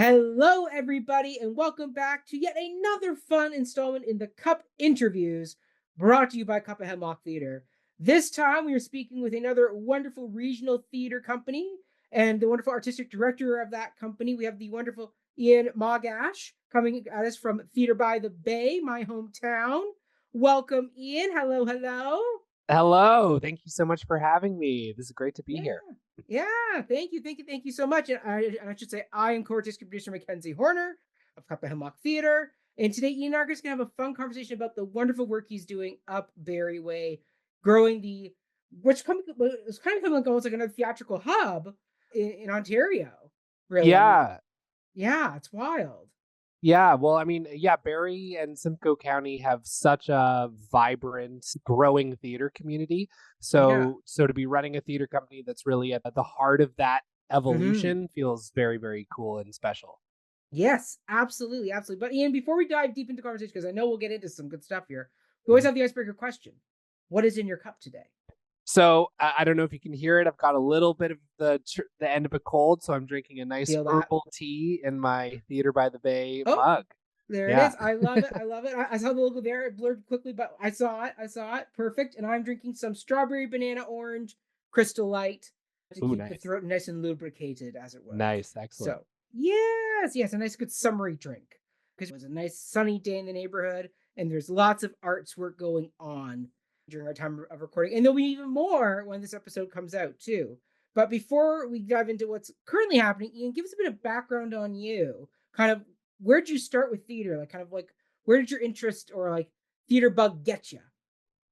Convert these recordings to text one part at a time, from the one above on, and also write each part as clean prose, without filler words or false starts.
Hello, everybody, and welcome back to yet another fun installment in the Cup Interviews brought to you by Cup of Hemlock Theatre. This time, we are speaking with another wonderful regional theater company and the wonderful artistic director of that company. We have the wonderful Iain Moggach coming at us from Theatre by the Bay, my hometown. Welcome, Iain. Hello, hello. Hello. Thank you so much for having me. This is great to be Yeah. here. Yeah. Thank you so much. And I should say, I am Co-Artistic Producer Mackenzie Horner of Cup of Hemlock Theatre. And today, Ian and I are just going to have a fun conversation about the wonderful work he's doing up Barry Way, growing it's kind of becoming like almost like another theatrical hub in Ontario, really. I mean, Yeah. yeah, it's wild. Yeah. Well, Barrie and Simcoe County have such a vibrant, growing theater community. Yeah. So to be running a theater company that's really at the heart of that Hmm. evolution feels very, very cool and special. Yes, absolutely. Absolutely. But Ian, before we dive deep into conversation, because I know we'll get into some good stuff here, we always have the icebreaker question. What is in your cup today? So I don't know if you can hear it. I've got a little bit of the end of a cold, so I'm drinking a nice Feel that? herbal tea in my Theater by the Bay Oh, mug. there it Yeah. is. I love it. I love it. I saw the logo there. It blurred quickly, but I saw it. I saw it. Perfect. And I'm drinking some strawberry banana orange Crystal Light to Ooh, keep the nice. throat nice and lubricated, as it were. Nice. Excellent. So, yes, a nice good summery drink because it was a nice sunny day in the neighborhood and there's lots of artwork going on during our time of recording. And there'll be even more when this episode comes out, too. But before we dive into what's currently happening, Ian, give us a bit of background on you. Kind of where'd you start with theater? Like, kind of like, where did your interest or like theater bug get you?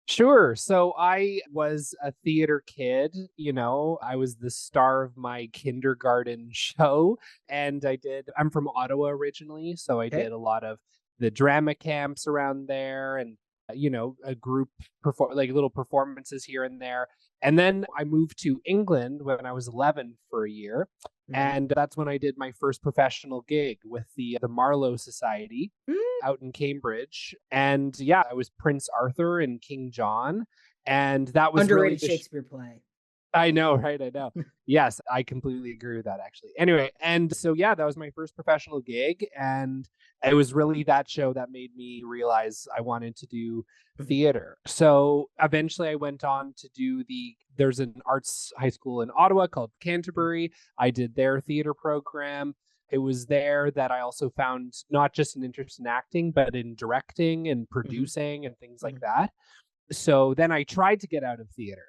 Sure. So I was a theater kid, I was the star of my kindergarten show. And I'm from Ottawa originally. So I Okay. did a lot of the drama camps around there and, a group like little performances here and there. And then I moved to England when I was 11 for a year. Mm-hmm. And that's when I did my first professional gig with the Marlowe Society out in Cambridge. And yeah, I was Prince Arthur and King John. And that was really Underrated Shakespeare play. I know, right? I know. Yes, I completely agree with that actually. Anyway, and so yeah, that was my first professional gig. And it was really that show that made me realize I wanted to do theater. So eventually I went on to there's an arts high school in Ottawa called Canterbury. I did their theater program. It was there that I also found not just an interest in acting, but in directing and Mm-hmm. producing and things like Mm-hmm. that. So then I tried to get out of theater.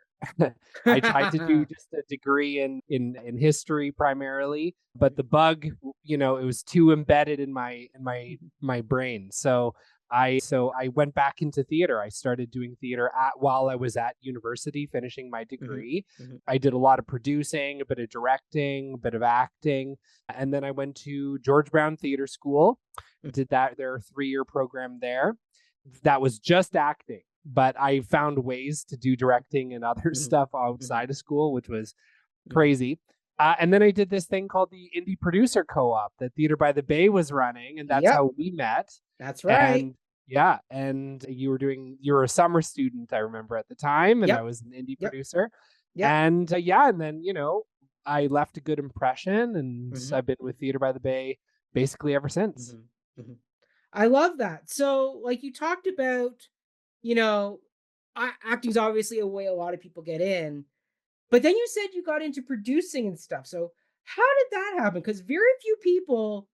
I tried to do just a degree in history primarily, but the bug, it was too embedded in my brain. So I went back into theater. I started doing theater while I was at university finishing my Mhm, degree. mhm, I did a lot of producing, a bit of directing, a bit of acting, and then I went to George Brown Theater School. mhm, Did their 3-year program there. That was just acting, but I found ways to do directing and other mhm, stuff mhm, outside of school, which was mhm. crazy. And then I did this thing called the Indie Producer Co-op that Theater by the Bay was running, and that's Yep, how we met. that's right. And yeah, and you were a summer student, I remember at the time, and I Yep, was an indie yep, producer. yep. And yeah, and then I left a good impression, and Mhm, I've been with Theater by the Bay basically ever since. mhm, mhm. I love that. So, like you talked about, you know, acting's obviously a way a lot of people get in, but then you said you got into producing and stuff. So, how did that happen? Because very few people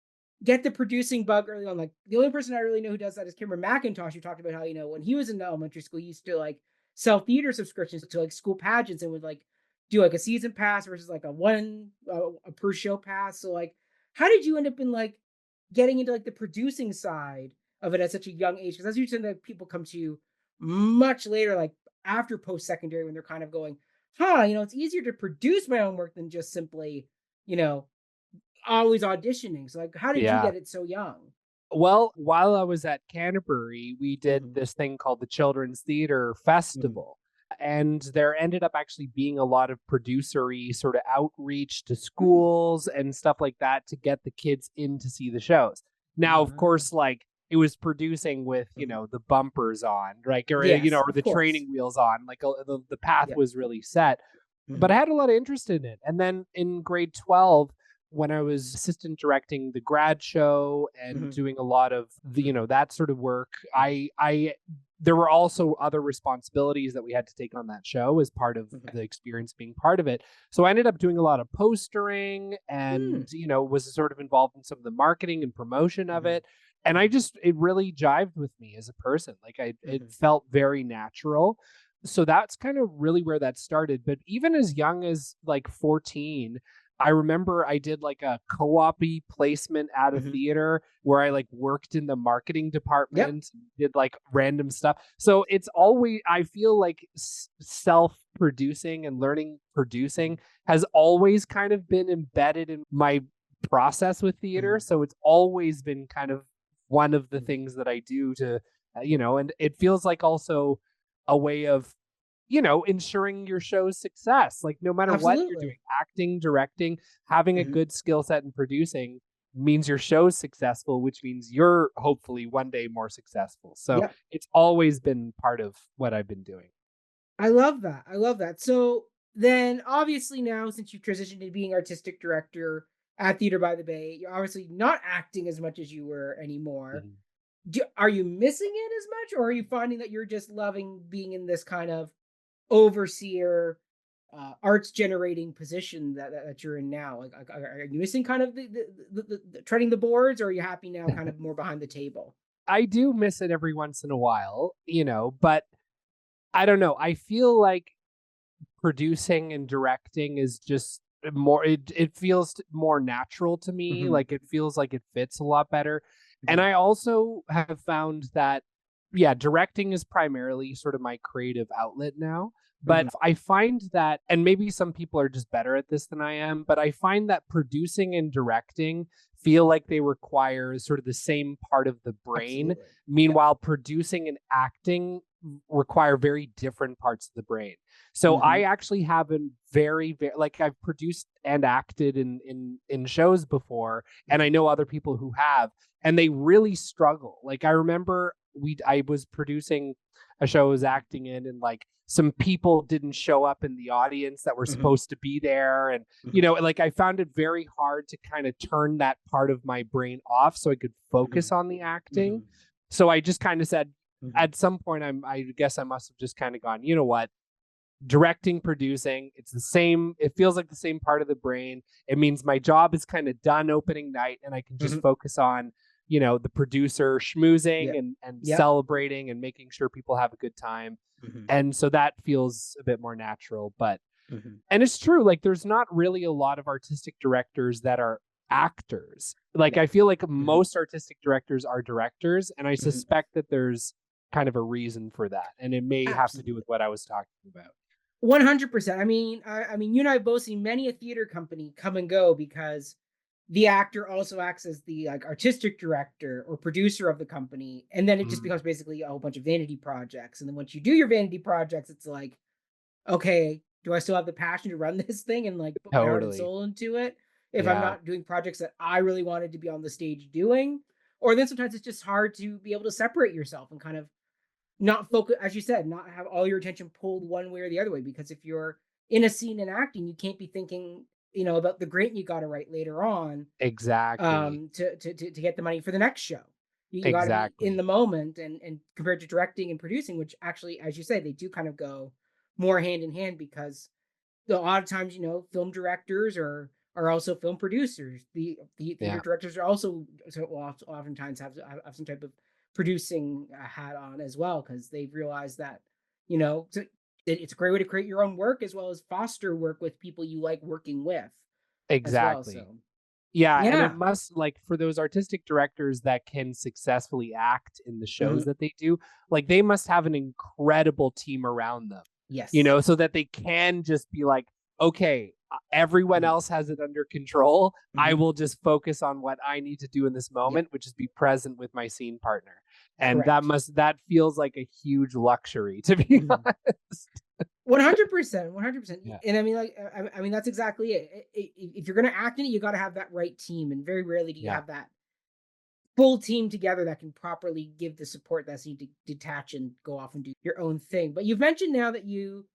get the producing bug early on. Like the only person I really know who does that is Kimber McIntosh, who talked about how when he was in elementary school, he used to like sell theater subscriptions to like school pageants and would like do like a season pass versus like a per show pass. So like, how did you end up in like getting into like the producing side of it at such a young age? Because as you said, that people come to you much later, like after post secondary, when they're kind of going, it's easier to produce my own work than just simply, you know, always auditioning. So like, how did you Yeah. get it so young? Well, while I was at Canterbury, we did Mhm, this thing called the Children's Theater mhm, Festival. And there ended up actually being a lot of producery sort of outreach to mm, schools and stuff like that to get the kids in to see the shows. Now, of ah, course, like it was producing with, mhm. the bumpers on, like, Yes, or of the course. training wheels on, like the path Yeah. was really set. But Mhm, I had a lot of interest in it. And then in grade 12, when I was assistant directing the grad show and Mhm. doing a lot of the, that sort of work, I there were also other responsibilities that we had to take on that show as part of Okay. the experience being part of it. So I ended up doing a lot of postering Mm. and, was sort of involved in some of the marketing and promotion of Mhm. it. And Mhm. it really jived with me as a person. Like it Mhm. felt very natural. So that's kind of really where that started. But even as young as like 14, I remember I did like a co-op placement at a Mhm. theater where I like worked in the marketing Yep. department, did like random stuff. So it's always, I feel like self producing and learning producing Mhm. has always kind of been embedded in my process with theater. Mhm. So it's always been kind of one of the Mhm. things that I do to, and it feels like also a way of ensuring your show's success. Like no matter what you're doing, Absolutely. acting, directing, having a Mhm. good skill set in producing means your show's successful, which means you're hopefully one day more successful. So Yep. it's always been part of what I've been doing. I love that. I love that. So then obviously now since you've transitioned to being artistic director at Theater by the Bay, you're obviously not acting as much as you were anymore. Mhm. Are you missing it as much, or are you finding that you're just loving being in this kind of overseer, arts generating position that you're in now? Like, are you missing kind of the treading the boards, or are you happy now, kind of more behind the table? I do miss it every once in a while, but I don't know. I feel like producing and directing is just more it feels more natural to me, Hmm. like it feels like it fits a lot better. And Hmm. I also have found that yeah, directing is primarily sort of my creative outlet now, but Hmm. I find that, and maybe some people are just better at this than I am, but I find that producing and directing feel like they require sort of the same part of the brain. Absolutely. Yep. Meanwhile, producing and acting require very different parts of the brain. So I Hmm. actually have been very like I've produced and acted in shows before, and I Hmm. know other people who have, and they really struggle. Like I remember I was producing a show I was acting in, and like some people didn't show up in the audience that were Hmm. supposed to be there, and Hmm. like I found it very hard to kind of turn that part of my brain off so I could Hmm. focus on the acting. Hmm. So I just kind of said Hmm. at some point I guess I must have just kind of gone, you know what? Directing, producing, it's the same, it feels like the same part of the brain. It means my job is kind of done opening night and I can just Hmm. focus on, the producer schmoozing Yep. and Yep. celebrating and making sure people have a good time. Hmm. And so that feels a bit more natural. But Hmm. and it's true, like there's not really a lot of artistic directors that are actors. Like No. I feel like Hmm. most artistic directors are directors, and I Hmm. suspect that there's kind of a reason for that, and it may have to do with Absolutely. what I was talking about. 100%. I mean, you and I have both seen many a theater company come and go because the actor also acts as the like artistic director or producer of the company, and then it just Mm, becomes basically a whole bunch of vanity projects. And then once you do your vanity projects, it's like, okay, do I still have the passion to run this thing and like put my heart and totally. soul into it if I'm Yeah, not doing projects that I really wanted to be on the stage doing? Or then sometimes it's just hard to be able to separate yourself and kind of not focus, as you said, not have all your attention pulled one way or the other way. Because if you're in a scene and acting, you can't be thinking, about the grant you got to write later on, exactly. to get the money for the next show. You got to be in Exactly. the moment, and compared to directing and producing, which actually, as you say, they do kind of go more hand in hand because a lot of times, film directors are also film producers. The theater Yeah, directors are also so oftentimes have some type of producing hat on as well because they've realized that it's a great way to create your own work as well as foster work with people you like working with as well. exactly. So Yeah, and it yeah. must, like, for those artistic directors that can successfully act in the shows Mhm. that they do, like they must have an incredible team around them, Yes. so that they can just be like, okay, everyone Mhm. else has it under control. I Mhm. will just focus on what I need to do in this Yep. moment, which is be present with my scene partner. And Correct. that feels like a huge luxury, to be Mhm. honest. 100%, 100%. Yeah. And I mean, like, I mean, that's exactly it. If you're gonna act in it, you got to have that right team, and very rarely do you Yeah. have that full team together that can properly give the support that's needed to detach and go off and do your own thing. But you've mentioned now that you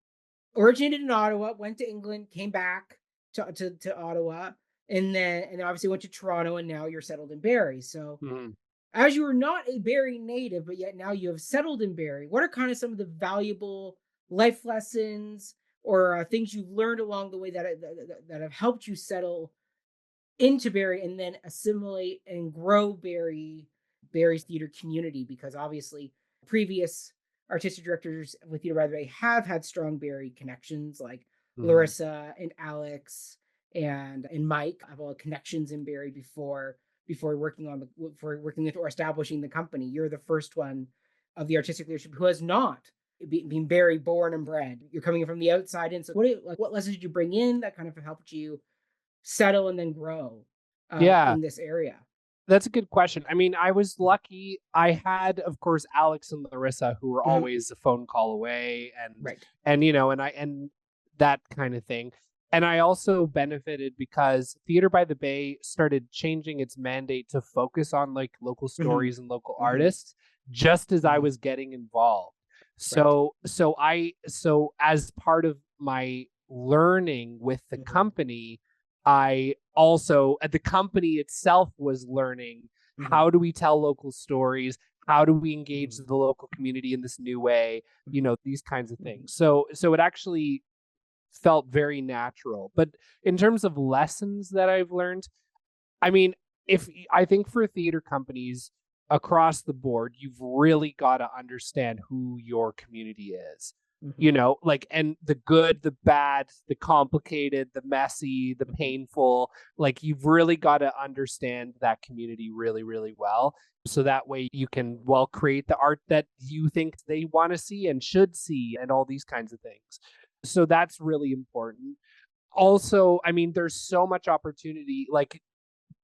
originated in Ottawa, went to England, came back to Ottawa, and then obviously went to Toronto, and now you're settled in Barrie. So Mhm. as you are not a Barrie native, but yet now you have settled in Barrie, what are kind of some of the valuable life lessons or things you've learned along the way that have helped you settle into Barrie and then assimilate and grow Barrie's theater community? Because obviously previous artistic directors with Theater by the Bay have had strong Barrie connections, like Mhm. Larissa and Alex and Mike have all connections in Barrie before working on the for working with or establishing the company. You're the first one of the artistic leadership who has not been Barrie born and bred. You're coming from the outside in. So what lessons did you bring in that kind of helped you settle and then grow Yeah. in this area? That's a good question. I mean, I was lucky. I had, of course, Alex and Larissa, who were Mhm. always a phone call away, Right. and and that kind of thing. And I also benefited because Theater by the Bay started changing its mandate to focus on like local Mhm. stories and local Mhm. artists, just as I Mhm. was getting involved. Right. So as part of my learning with the Mhm. company, I also, the company itself was learning, Mhm. how do we tell local stories? How do we engage Mhm. the local community in this new way? Mhm. These kinds of Mhm. things. So it actually felt very natural. But in terms of lessons that I've learned, I mean, if I think for theater companies across the board, you've really got to understand who your community is. Mhm. Like, and the good, the bad, the complicated, the messy, the Mhm. painful, like you've really got to understand that community really, really well. So that way you can, well, create the art that you think they want to see and should see and all these kinds of things. So that's really important. Also, I mean, there's so much opportunity. Like,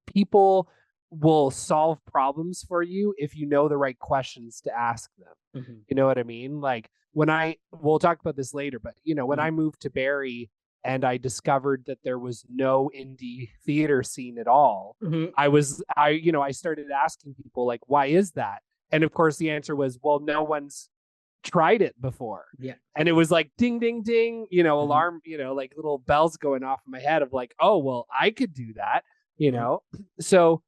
people will solve problems for you if you know the right questions to ask them. Mhm. You know what I mean? Like, we'll talk about this later, but when Mhm. I moved to Barrie and I discovered that there was no indie theater scene at all, Mhm. I started asking people like, why is that? And of course the answer was, well, no one's tried it before. Yeah. And it was like ding ding ding, Mhm. alarm, like little bells going off in my head of like, oh, well, I could do that, you Mhm. know. So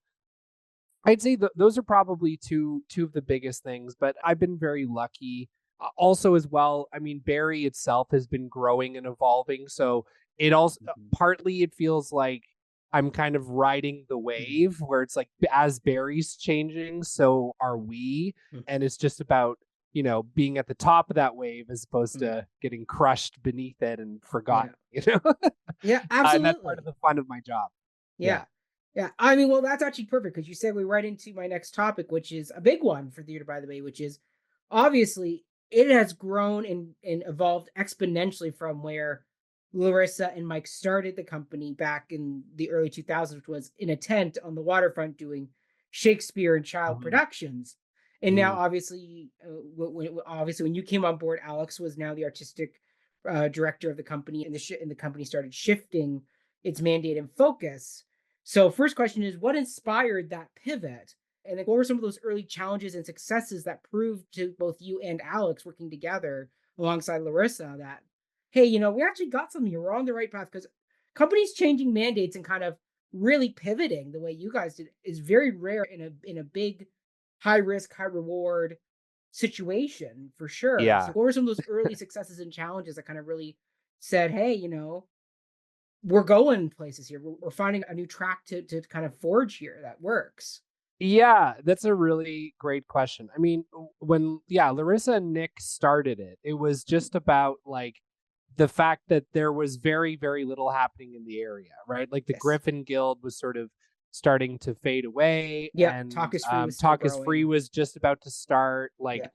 I'd say those are probably two of the biggest things, but I've been very lucky. Also, as well, I mean, Barrie itself has been growing and evolving, so it also Mhm. partly it feels like I'm kind of riding the Mhm. wave where it's like as Barrie's changing, so are we, Mhm. and it's just about being at the top of that wave as opposed Mhm. to getting crushed beneath it and Yeah. forgotten, Yeah, and that's part of absolutely. the fun of my job. Yeah. Yeah. Yeah. I mean, well, that's actually perfect because you segue right into my next topic, which is a big one for Theater by the Bay, which is obviously it has grown and evolved exponentially from where Larissa and Mike started the company back in the early 2000s, which was in a tent on the waterfront doing Shakespeare and child Mhm. productions. And now, Mhm. obviously, obviously when you came on board, Alex was now the artistic director of the company, and the company started shifting its mandate and focus. So, first question is, what inspired that pivot? And then what were some of those early challenges and successes that proved to both you and Alex working together alongside Larissa that, hey, we actually got something here. We're on the right path because companies changing mandates and kind of really pivoting the way you guys did is very rare in a big, high risk, high reward situation for sure. So, Yeah. what were some of those early successes and challenges that kind of really said, hey, we're going places here. We're finding a new track to kind of forge here that works. Yeah, that's a really great question. I mean, Larissa and Nick started it, it was Mhm. just about like the fact that there was very, very little happening in the area, right? Like the Yes. Griffin Guild was sort of starting to fade away, Yep. and Talk is free was still Talk is Free growing. was just about to start. Yeah. Like,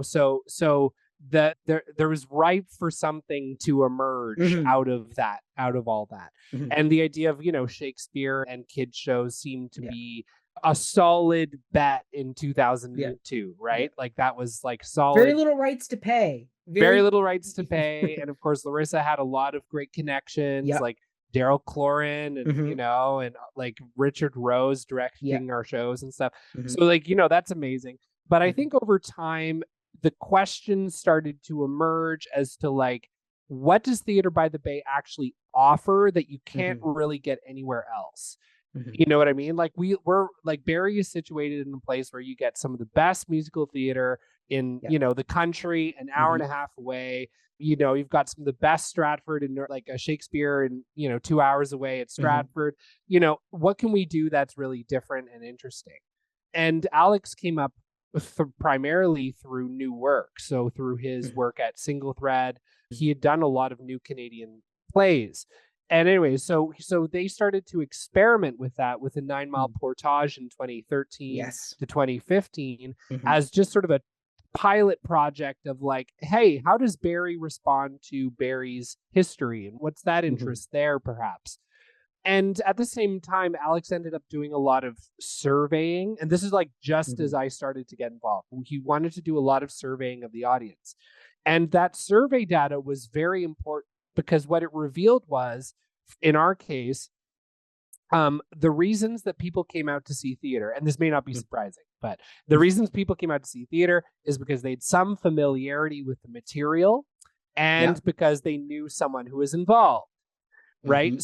so that there was ripe for something to emerge Hmm. out of all that. Hmm. And the idea of Shakespeare and kid shows seemed to Yeah. be a solid bet in Yeah. 2002, Yeah. right? Like that was like Very solid, little rights to pay. very Very. little rights to pay. And of course, Larissa had a lot of great connections, Yep. like Daryl Cloran and, Hmm. like Richard Rose Yeah. directing our shows and stuff. Hmm. So, like, that's amazing. But I Hmm. think over time, the questions started to emerge as to like, what does Theater by the Bay actually offer that you can't Mhm. really get anywhere else. Mhm. You know what I mean? Like we're like Barrie is situated in a place where you get some of the best musical theater in, Yeah. you know, the country, an hour and Mhm. a half away. You know, you've got some of the best Stratford and like a Shakespeare and, you know, 2 hours away at Mhm. Stratford. You know, what can we do that's really different and interesting? And Alex came up with primarily through new work. So through his Mhm. work at Single Thread, he had done a lot of new Canadian plays. And anyway, so they started to experiment with that with a 9 Mile Mhm. Portage in 2013 Yes. to 2015 Mhm. as just sort of a pilot project of like, hey, how does Barrie respond to Barrie's history and what's that Mhm. interest there, perhaps? And at the same time, Alex ended up doing a lot of surveying. And this is like just as Mhm. I started to get involved. He wanted to do a lot of surveying of the audience. And that survey data was very important because what it revealed was, in our case, the reasons that people came out to see theater, and this may not be Mhm. surprising, but the reasons people came out to see theater is because they had some familiarity with the material Yeah. and because they knew someone who was involved, right? Mhm.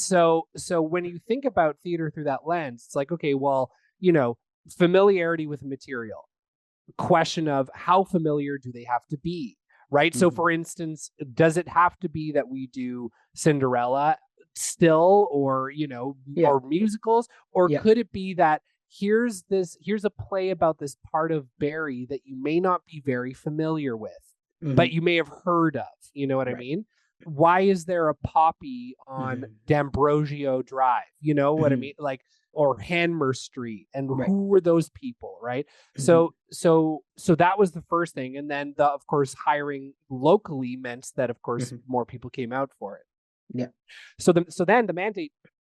So when you think about theater through that lens, it's like, okay, well, you know, familiarity with the material, question of how familiar do they have to be, right? So Mhm. for instance, does it have to be that we do Cinderella still, or, you know, Yeah. or musicals, or Yeah. could it be that here's a play about this part of Barrie that you may not be very familiar with, but Mhm. you may have heard of, you know what I Right. mean? Why is there a poppy on Mhm. D'Ambrosio Drive? You know what I Mhm. mean? Like, or Hanmer Street, and Right. who were those people, right? Mhm. So that was the first thing, and then the of course hiring locally meant that of course Mhm. more people came out for it. Yeah. So then the mandate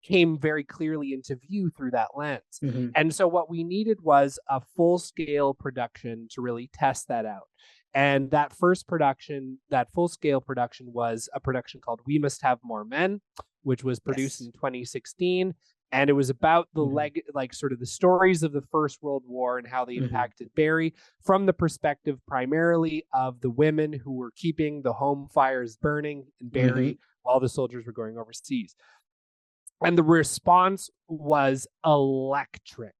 came very clearly into view through that lens. Mhm. And so what we needed was a full scale production to really test that out. And that first production, that full scale production, was a production called We Must Have More Men, which was produced Yes. in 2016. And it was about the Mhm. like sort of the stories of the First World War and how they Mhm. impacted Barrie from the perspective primarily of the women who were keeping the home fires burning in Mhm. Barrie while the soldiers were going overseas. And the response was electric.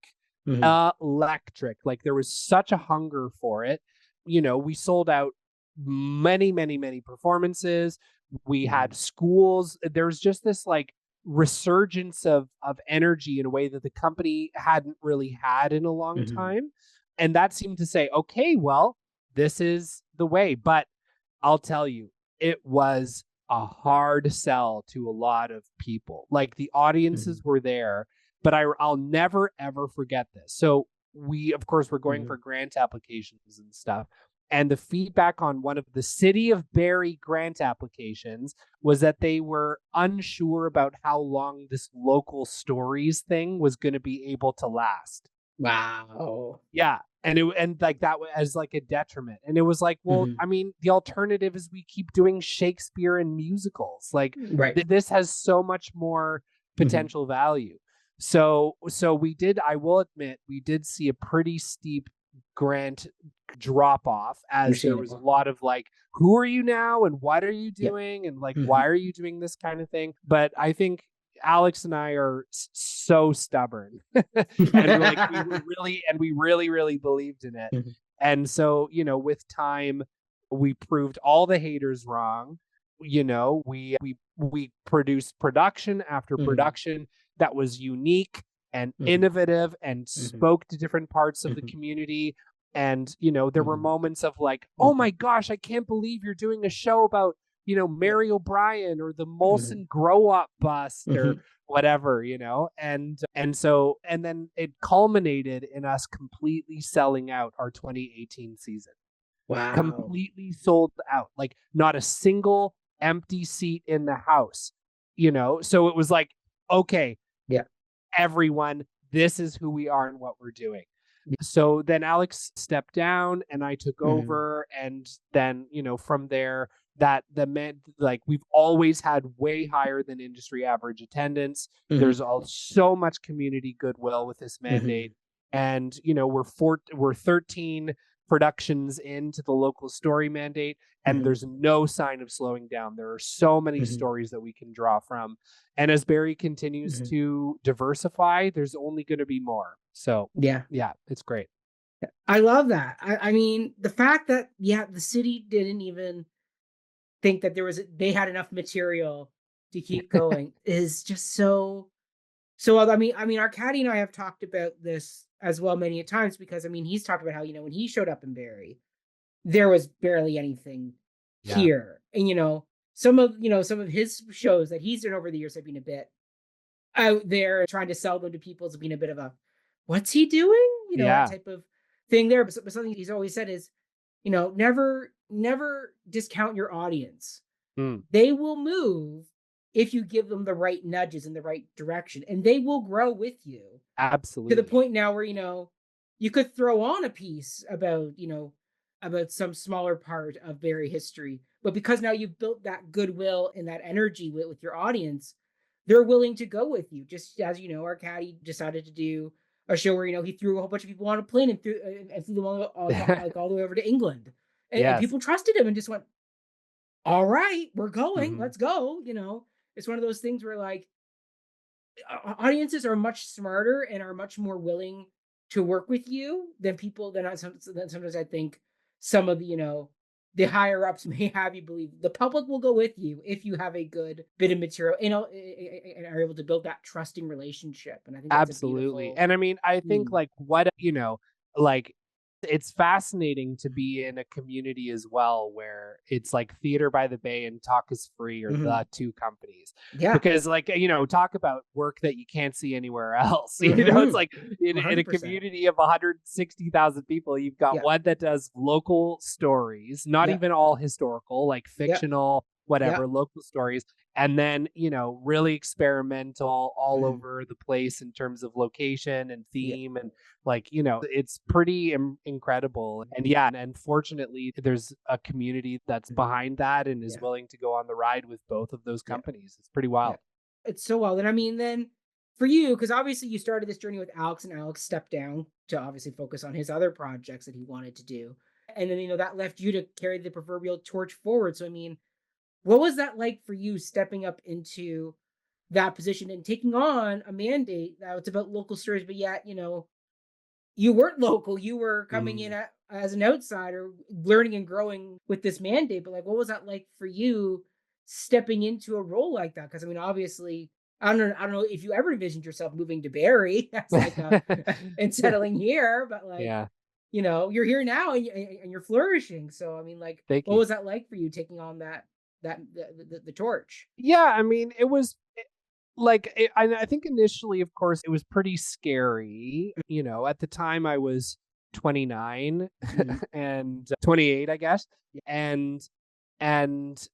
Mhm. Electric. Like there was such a hunger for it. You know, we sold out many, many, many performances. We had Mhm. schools. There's just this like resurgence of energy in a way that the company hadn't really had in a long Mhm. time. And that seemed to say, okay, well, this is the way. But I'll tell you, it was a hard sell to a lot of people. Like the audiences Mhm. were there, but I'll never ever forget this. So we, of course, were going for Mhm. grant applications and stuff. And the feedback on one of the City of Barrie grant applications was that they were unsure about how long this local stories thing was going to be able to last. Wow. Yeah. And like that as like a detriment. And it was like, well, Mhm. I mean, the alternative is we keep doing Shakespeare and musicals. Like Right. this has so much more Mhm. potential value. So we did, I will admit, we did see a pretty steep grant drop off as there was a Understandable. lot of like, who are you now and what are you Yep. doing and like Mhm. why are you doing this kind of thing? But I think Alex and I are so stubborn. And like we really believed in it. Mhm. And so, you know, with time we proved all the haters wrong. You know, we produced production after Mhm. production that was unique and Mhm. innovative and Mhm. spoke to different parts of the Mhm. community. And you know, there were Mhm. moments of like, oh Mhm. my gosh, I can't believe you're doing a show about, you know, Yeah. Mary O'Brien or the Mhm. Molson grow up bust or Mhm. whatever, you know. And then it culminated in us completely selling out our 2018 season. Wow. Completely sold out. Like not a single empty seat in the house, you know. So it was like, okay, Yeah. everyone, this is who we are and what we're doing. Yeah. So then Alex stepped down and I took Mhm. over. And then, you know, from there, that the men like we've always had way higher than industry average attendance. Mhm. There's all so much community goodwill with this mandate. Mhm. And, you know, we're 13 productions into the local story mandate, and Mhm. there's no sign of slowing down. There are so many Mhm. stories that we can draw from. And as Barrie continues Mhm. to diversify, there's only going to be more. So, Yeah. yeah, it's great. I love that. I mean, the fact that, yeah, the city didn't even think that they had enough material to keep going is just so. I mean, Arcady and I have talked about this as well many a times because I mean, he's talked about how when he showed up in Barrie, there was barely anything Yeah. here, and some of his shows that he's done over the years have been a bit out there trying to sell them to people as being a bit of a what's he doing? That Yeah. type of thing there. But something he's always said is, never discount your audience. Mm, They will move if you give them the right nudges in the right direction, and they will grow with you to the absolutely. point now where you could throw on a piece about some smaller part of Barry history, but because now you've built that goodwill and that energy with your audience, they're willing to go with you. Just as Arcady decided to do a show where he threw a whole bunch of people on a plane and flew them all the way over to England, and Yes. people trusted him and just went, all right, we're going, Hmm. let's go. It's one of those things where like audiences are much smarter and are much more willing to work with you than people than sometimes I think some of the higher ups may have you believe. The public will go with you if you have a good bit of material, and are able to build that trusting relationship. And I think that's a Absolutely. beautiful And I mean, I think thing. like like it's fascinating to be in a community as well where it's like Theater by the Bay and Talk is Free are Hmm. the two companies. Yeah. Because like, talk about work that you can't see anywhere else. It's Hmm. like in a 100%. community of 160,000 people, you've got Yeah. one that does local stories, not Yeah. even all historical, like Yeah. fictional, Yeah. whatever, local stories, and then really experimental all Hmm. over the place in terms of location and Yeah. theme, and like it's pretty incredible. And yeah, and fortunately there's a community that's Hmm. behind that and is Yeah. willing to go on the ride with both of those Yeah. companies. It's pretty Yeah. wild. It's so well. And I mean, then for you, because obviously you started this journey with Alex, and Alex stepped down to obviously focus on his other projects that he wanted to do. And then, that left you to carry the proverbial torch forward. So, I mean, what was that like for you stepping up into that position and taking on a mandate that was about local stories, but yet, you weren't local. You were coming in Mhm. as an outsider, learning and growing with this mandate. But like, what was that like for you stepping into a role like that? Because I mean, obviously, I don't know if you ever envisioned yourself moving to Barrie as like a and settling here, but like, Yeah, you're here now and you're flourishing. So I mean, like, thank what you. was that like for you taking on the torch? Yeah, I mean, it was like I think initially, of course, it was pretty scary. At the time I was 29 Mhm. and 28, I guess. Yeah. And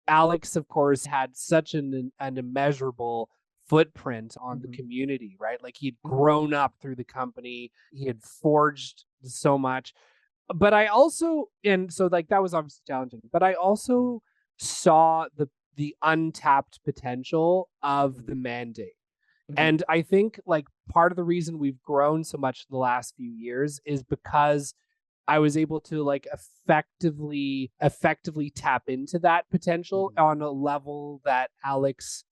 Alex, of course, had such an immeasurable footprint on the Mhm. community, right? Like he'd Mhm. grown up through the company, he had forged so much. But I also, and so like that was obviously challenging, but I Mhm. also saw the untapped potential of Mhm. the mandate. Mhm. And I think like part of the reason we've grown so much in the last few years is because I was able to like effectively tap into that potential Mhm. on a level that Alex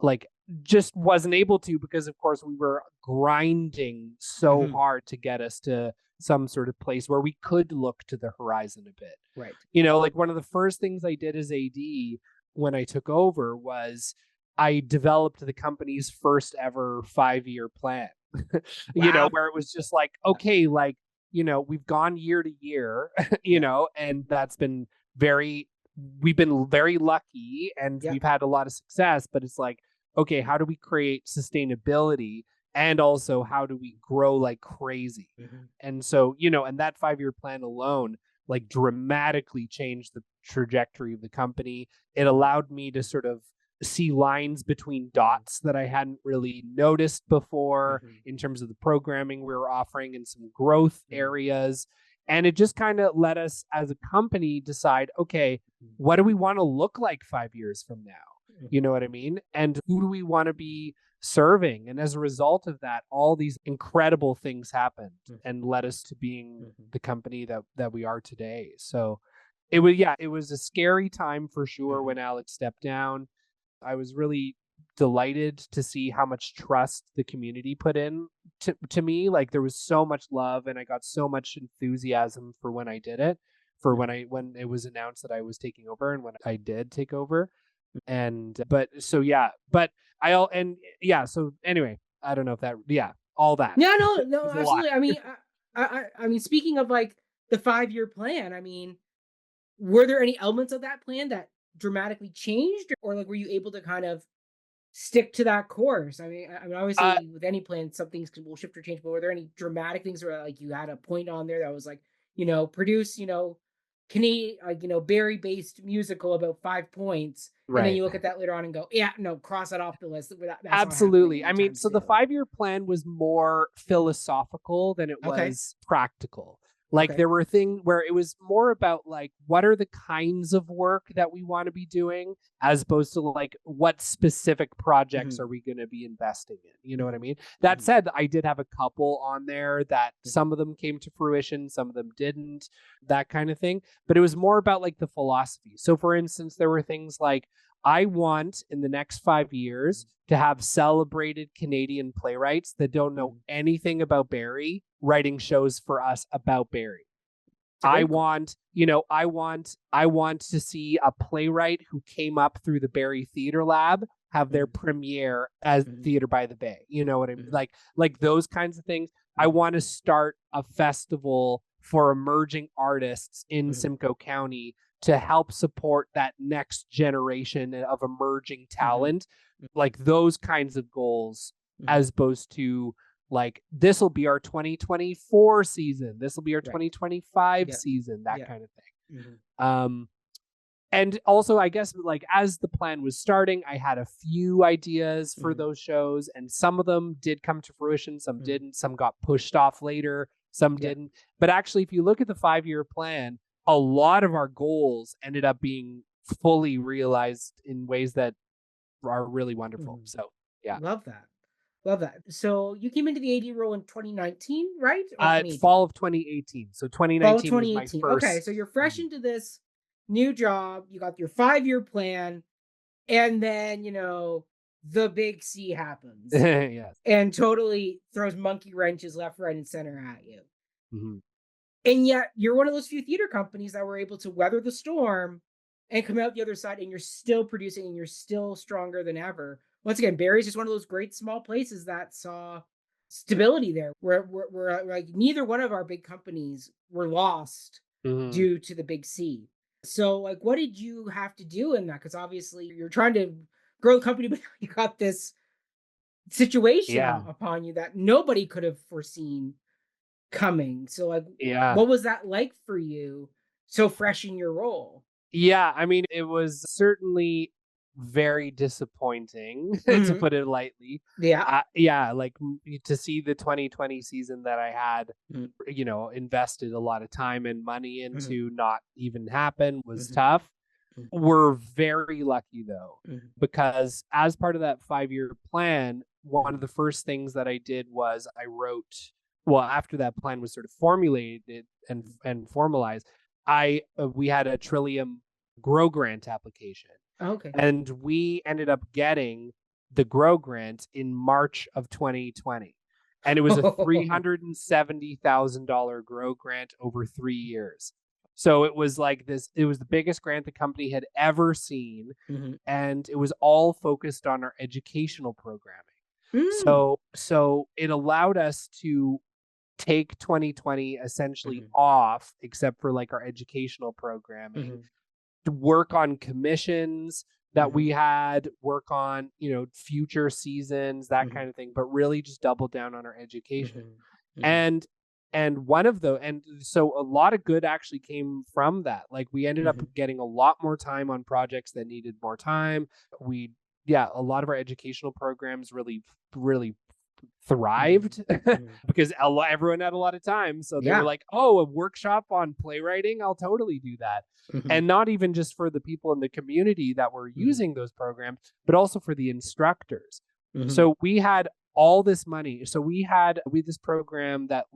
like just wasn't able to, because of course we were grinding so Mhm. hard to get us to some sort of place where we could look to the horizon a bit. Right. Like one of the first things I did as AD when I took over was I developed the company's first ever 5-year plan. Wow. Where it was just like, okay, like, we've gone year to year, Yeah. and we've been very lucky and Yeah. we've had a lot of success, but it's like, okay, how do we create sustainability? And also, how do we grow like crazy? Mhm. And so, and that 5-year plan alone, like dramatically changed the trajectory of the company. It Mhm. allowed me to sort of see lines between Mhm. dots that I hadn't really noticed before Mhm. in terms of the programming we were offering and some growth Mhm. areas. And it just kind of let us as a company decide, okay, Mhm. what do we want to look like 5 years from now? You Mhm. know what I mean? And who do we want to be serving. And as a result of that, all these incredible things happened and led us to being the company that we are today. So it was a scary time for sure when Alex stepped down. I was really delighted to see how much trust the community put in to me. Like, there was so much love, and I got so much enthusiasm for when I did it, for when it was announced that I was taking over and when I did take over. And so anyway, I don't know if that, all that. Yeah, no, It's a lot. absolutely. I mean, I mean, speaking of like the 5-year plan, I mean, were there any elements of that plan that dramatically changed, or like were you able to kind of stick to that course? I mean, Uh, obviously with any plan, some things will shift or change, but were there any dramatic things where like you had a point on there that was like, produce, Canadian, like, berry based musical about 5 points, and then right. you look at that later on and go, yeah, no, cross that off the list. That's not happening Absolutely. I mean, anytime so the soon. 5-year plan was more philosophical than it Okay. was practical. Like, Okay. there were things where it was more about like, what are the kinds of work that we want to be doing, as opposed to like, what specific projects Hmm. are we going to be investing in? You know what I Hmm. mean? That Hmm. said, I did have a couple on there that some of them came to fruition, some of them didn't, that kind of thing. But it was more about like the philosophy. So for instance, there were things like, I want in the next 5 years to have celebrated Canadian playwrights that don't know Hmm. anything about Barrie writing shows for us about Barrie. It's a great goal. I want to see a playwright who came up through the Barrie Theatre Lab have their Hmm. premiere as Hmm. Theatre by the Bay. You know what I mean? Hmm. Like those kinds of things. I Hmm. want to start a festival for emerging artists in Hmm. Simcoe County to help support that next generation of emerging Hmm. talent. Like those kinds of goals, Hmm. as opposed to like, this will be our 2024 season, this will be our Right. 2025 Yeah. season, that Yeah. kind of thing. Hmm. And also, I guess, like, as the plan was starting, I had a few ideas for Hmm. those shows, and some of them did come to fruition, some Hmm. didn't, some got pushed off later, some Yeah. didn't. But actually, if you look at the 5-year plan, a lot of our goals ended up being fully realized in ways that are really wonderful. Hmm. So yeah. Love that. Love that. So you came into the AD role in 2019, right? Or 2018? Fall of 2018. So Fall of 2019 was my 2018. Okay, so first. you're fresh into this new job. You got your 5-year plan, and then, the big C happens Yes. and totally throws monkey wrenches left, right, and center at you. Mhm. And yet you're one of those few theater companies that were able to weather the storm and come out the other side, and you're still producing and you're still stronger than ever. Once again, Barry's just one of those great small places that saw stability there, where like neither one of our big companies were lost Mhm. due to the big C. So, like, what did you have to do in that? Because obviously you're trying to grow the company, but you got this situation Yeah. upon you that nobody could have foreseen coming. So, like, Yeah. what was that like for you, so fresh in your role? Yeah, I mean, it was certainly very disappointing, to Mhm. put it lightly. Yeah. Yeah, like, to see the 2020 season that I had, Mhm. invested a lot of time and money Mhm. into not even happen was Mhm. tough. Mhm. We're very lucky though, Mhm. because as part of that 5-year plan, one of the first things that I did was I wrote, well, after that plan was sort of formulated and formalized, we had a Trillium Grow Grant application, Oh, okay. and we ended up getting the Grow Grant in March of 2020. And it was a $370,000 Grow Grant over 3 years. So it was like this, it was the biggest grant the company had ever seen. Mhm. And it was all focused on our educational programming. Mm. So it allowed us to take 2020 essentially Mhm. off, except for like our educational programming, Mhm. to work on commissions that Mhm. we had, work on, future seasons, that Mhm. kind of thing, but really just double down on our education. Mhm. Mhm. And one of the and so a lot of good actually came from that. Like, we ended up Mhm. getting a lot more time on projects that needed more time. We Yeah, a lot of our educational programs really Mhm. thrived Mhm. because everyone had a lot of time. So they were Yeah. like, "Oh, a workshop on playwriting? I'll totally do that." Mhm. And not even just for the people in the community that were Mhm. using those programs, but also for the instructors. Mhm. So we had all this money. So we had this program that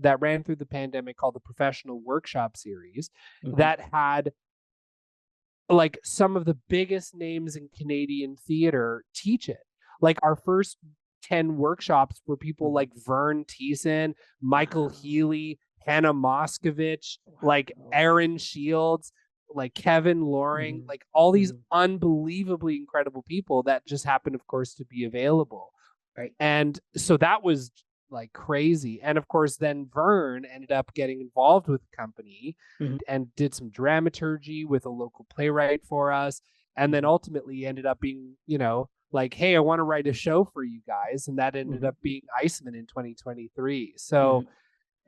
that ran through the pandemic called the Professional Workshop Series Mhm. that had like some of the biggest names in Canadian theater teach it. Like our first 10 workshops were people Mhm. like Vern Thiessen, Michael Wow. Healy, Hannah Moscovich, like Wow. Aaron Shields, like Kevin Loring, Mhm. like all these Mhm. unbelievably incredible people that just happened, of course, to be available. Right. And so that was like crazy. And of course, then Vern ended up getting involved with the company Mhm. and did some dramaturgy with a local playwright for us. And then Mhm. ultimately ended up being, like, hey, I want to write a show for you guys. And that ended Mhm. up being Iceman in 2023. So Mhm.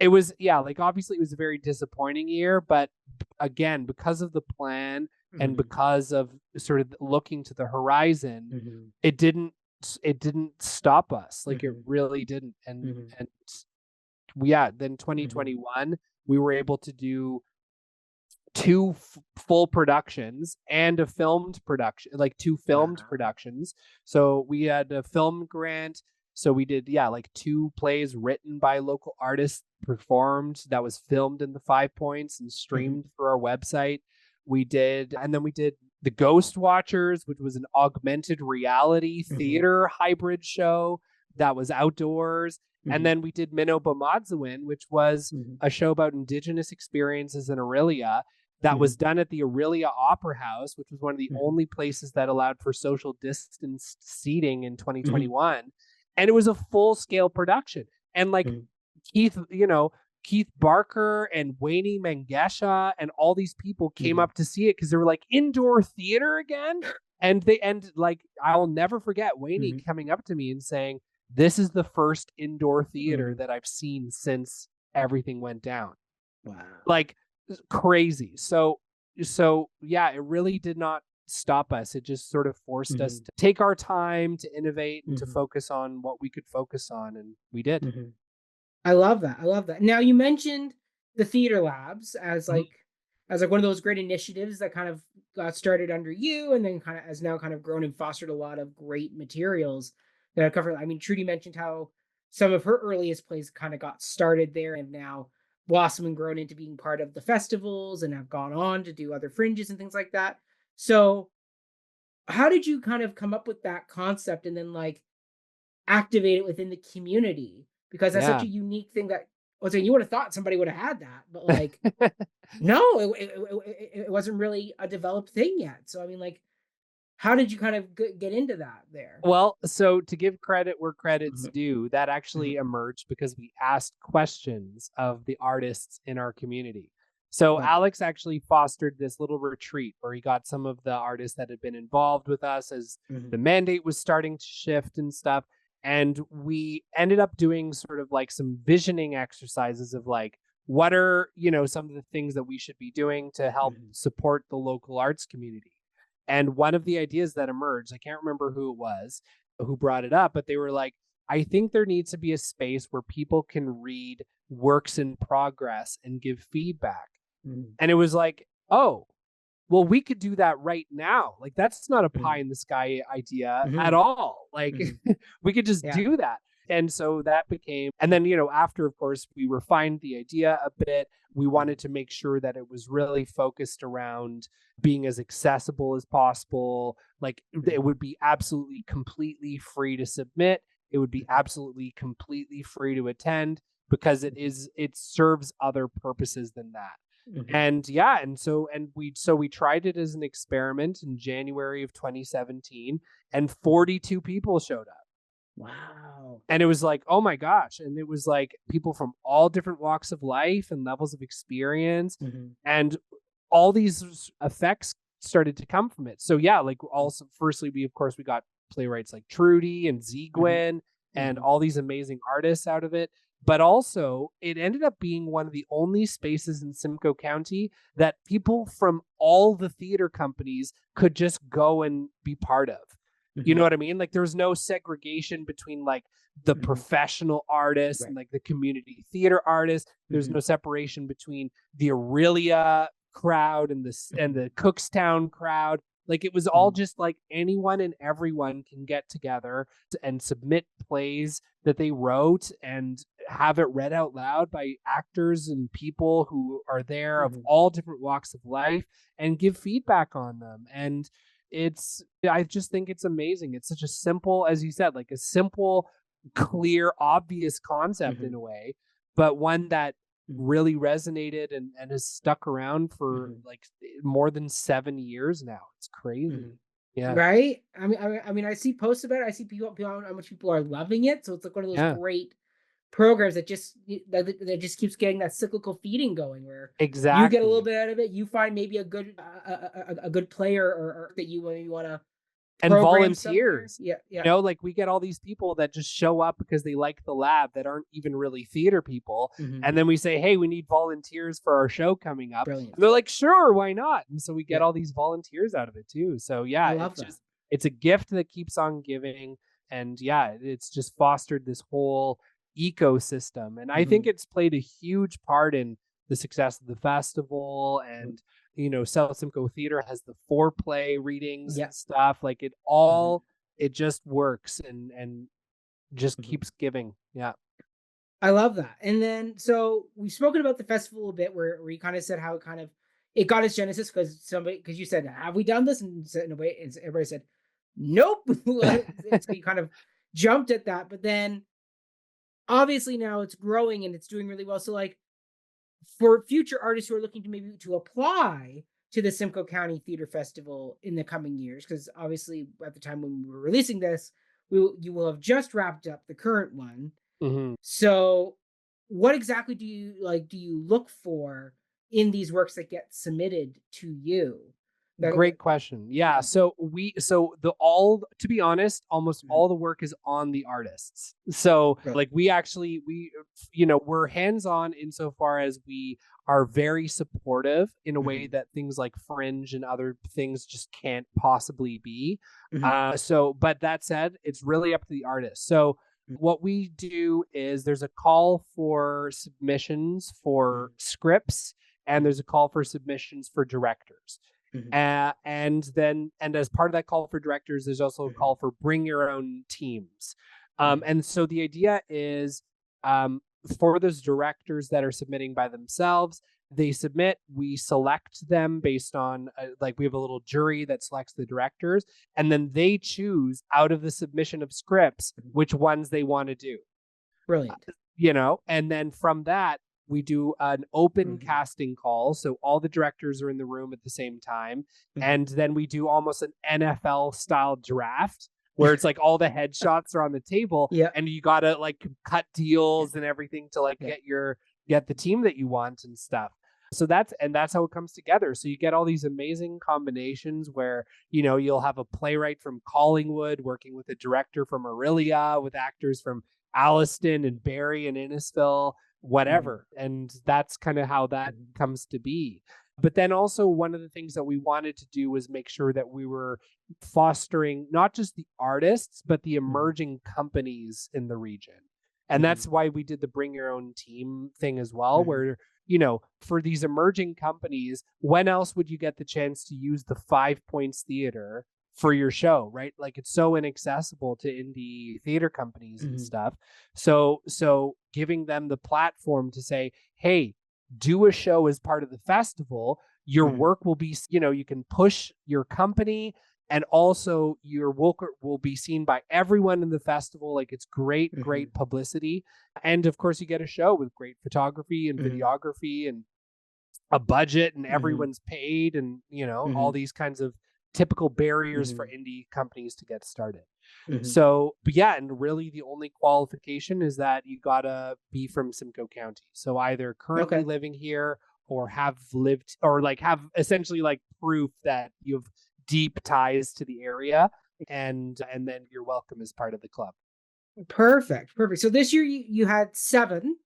it was, yeah, like obviously it was a very disappointing year, but again, because of the plan and Mhm. because of sort of looking to the horizon, Mhm. it didn't it didn't stop us. Like it Mhm. really didn't. Mhm. And yeah, then Mhm. 2021 we were able to do two full productions and a filmed production, like two filmed Wow. productions. So we had a film grant. So we did, yeah, like two plays written by local artists, performed, that was filmed in the Five Points and Mhm. streamed through our website. And then we did The Ghost Watchers, which was an augmented reality Mhm. theater hybrid show that was outdoors. And Mhm. then we did Minnow Bamadzewin, which was Mhm. a show about Indigenous experiences in Aurelia that was Mhm. done at the Aurelia Opera House, which was one of the Mhm. only places that allowed for social distance seating in Mhm. 2021. And it was a full scale production. And like Mhm. Keith, Keith Barker and Wayne Mangesha and all these people came Mhm. up to see it because they were like, indoor theater again. And like, I'll never forget Wayne Mhm. coming up to me and saying, this is the first indoor theater Mhm. that I've seen since everything went down. Wow. Like crazy. So yeah, it really did not stop us. It just sort of forced us Mhm. to take our time to innovate and to Mhm. focus on what we could focus on, and we did. Mhm. I love that. I love that. Now you mentioned the theater labs Mhm. as like one of those great initiatives that kind of got started under you and then kind of has now kind of grown and fostered a lot of great materials that I covered. I mean, Trudy mentioned how some of her earliest plays kind of got started there and now blossomed and grown into being part of the festivals and have gone on to do other fringes and things like that. So how did you kind of come up with that concept and then like activate it within the community? Because that's such Yeah. a unique thing that I was saying you would have thought somebody would have had that, but like, no, it wasn't really a developed thing yet. So I mean, like, how did you kind of get into that there? Well, so to give credit where credit's Mhm. due, that Mhm. actually emerged because we asked questions of the artists in our community. So Love that. Alex actually fostered this little retreat where he got some of the artists that had been involved with us as Mhm. the mandate was starting to shift and stuff. And we ended up doing sort of like some visioning exercises of like, what are, some of the things that we should be doing to help Mhm. support the local arts community. And one of the ideas that emerged, I can't remember who it was who brought it up, but they were like, I think there needs to be a space where people can read works in progress and give feedback. Mhm. And it was like, oh, well, we could do that right now. Like, that's not a pie Mhm. in the sky idea at Mhm. all. Like, Mhm. we could just Yeah. do that. And so that became, and then, after, of course, we refined the idea a bit. We wanted Mhm. to make sure that it was really focused around being as accessible as possible. Like, it Mhm. would be absolutely completely free to submit, it would be Mhm. absolutely completely free to attend because it serves other purposes than that. Mhm. And yeah, and we tried it as an experiment in January of 2017, and Mhm. 42 people showed up. Wow. And it was like, oh my gosh. And it was like people from all different walks of life and levels of experience. Mhm. And all these effects started to come from it. So yeah, like Mhm. also firstly, we got playwrights like Trudy and Mhm. Zegwin and Mhm. all these amazing artists out of it. But also it ended up being one of the only spaces in Simcoe County that people from all the theater companies could just go and be part of. You know Mhm. what I mean? Like there's no segregation between like the Mhm. professional artists and Right. like the community theater artists. There's Mhm. no separation between the Aurelia crowd and the Mhm. Cookstown crowd. Like it was all Mhm. just like anyone and everyone can get together and submit plays that they wrote and have it read out loud by actors and people who are there of Mhm. all different walks of life and give feedback on them. And I just think it's amazing. It's such a simple, as you said, like a simple, clear, obvious concept in Mhm. a way, but one that Mhm. really resonated and has stuck around for Mhm. like more than 7 years now. It's crazy. Mhm. Yeah. Right? I mean, I see posts about it. I see people how much people are loving it. So it's like one of those Yeah. great programs that that just keeps getting that cyclical feeding going, where you get a little Exactly. bit out of it. You find maybe a good player, or that you want to And program somewhere. volunteers. Yeah, yeah, Like we get all these people that just show up because they like the lab that aren't even really theater people. hmm And then we say, hey, we need volunteers for our show coming up. And brilliant. they're like, sure, why not? And so we get Yeah, all these volunteers out of it too. So I yeah, love that. it's a gift that keeps on giving. And yeah, it's just fostered this whole ecosystem. And I think hmm it's played a huge part in the success of the festival. And South Simcoe Theater has the foreplay readings Yeah. and stuff. Like hmm it just works and just hmm keeps giving. Yeah. I love that. And then, so we've spoken about the festival a bit, where you kind of said how it got its genesis because you said, "Have we done this?" And said, in a way, and everybody said, "Nope." And so you kind of jumped at that, but then obviously now it's growing and it's doing really well. So, like, for future artists who are looking to maybe to apply to the Simcoe County Theatre Festival in the coming years, because obviously at the time when we were releasing this, you will have just wrapped up the current one. Mhm. So, what exactly do you look for in these works that get submitted to you? Great question. Yeah. Mhm, So the all to be honest, almost mhm, all the work is on the artists. So brilliant. like we're hands-on insofar as we are very supportive in a way Mhm, that things like Fringe and other things just can't possibly be. mhm, But that said, it's really up to the artist. So mhm, what we do is there's a call for submissions for mhm, scripts and mhm, there's a call for submissions for directors. mhm, And as part of that call for directors, there's also a mhm, call for bring your own teams. mhm, And so the idea is um, for those directors that are submitting by themselves, they submit, we select them based on, like, we have a little jury that selects the directors, and then they choose out of the submission of scripts mhm. which ones they want to do. Brilliant. And then from that, we do an open Mhm, casting call. So all the directors are in the room at the same time. mhm. And then we do almost an NFL style draft where it's like all the headshots are on the table Yeah, and you got to like cut deals and everything to like yeah. get the team that you want and stuff. So that's how it comes together. So you get all these amazing combinations where, you'll have a playwright from Collingwood working with a director from Aurelia with actors from Alliston and Barry and Innisfil, Mhm, whatever. And that's kind of how that mhm, comes to be. But then also, one of the things that we wanted to do was make sure that we were fostering not just the artists, but the mhm, emerging companies in the region. And mhm, that's why we did the bring your own team thing as well, mhm, where, for these emerging companies, when else would you get the chance to use the 5 Points Theater for your show, right? Like it's so inaccessible to indie theater companies and mhm, stuff. So giving them the platform to say, "Hey, do a show as part of the festival. Your mhm, work will be, you can push your company and also your work will be seen by everyone in the festival. Like it's great, mhm, great publicity. And of course, you get a show with great photography and mhm, videography and a budget and mhm, everyone's paid and all mhm, these kinds of typical barriers for mhm, indie companies to get started. mhm. So but yeah, and really the only qualification is that you gotta be from Simcoe County, so either currently Okay. living here or have lived or like have essentially like proof that you have deep ties to the area, and then you're welcome as part of the club. Perfect, perfect. So this year you had 7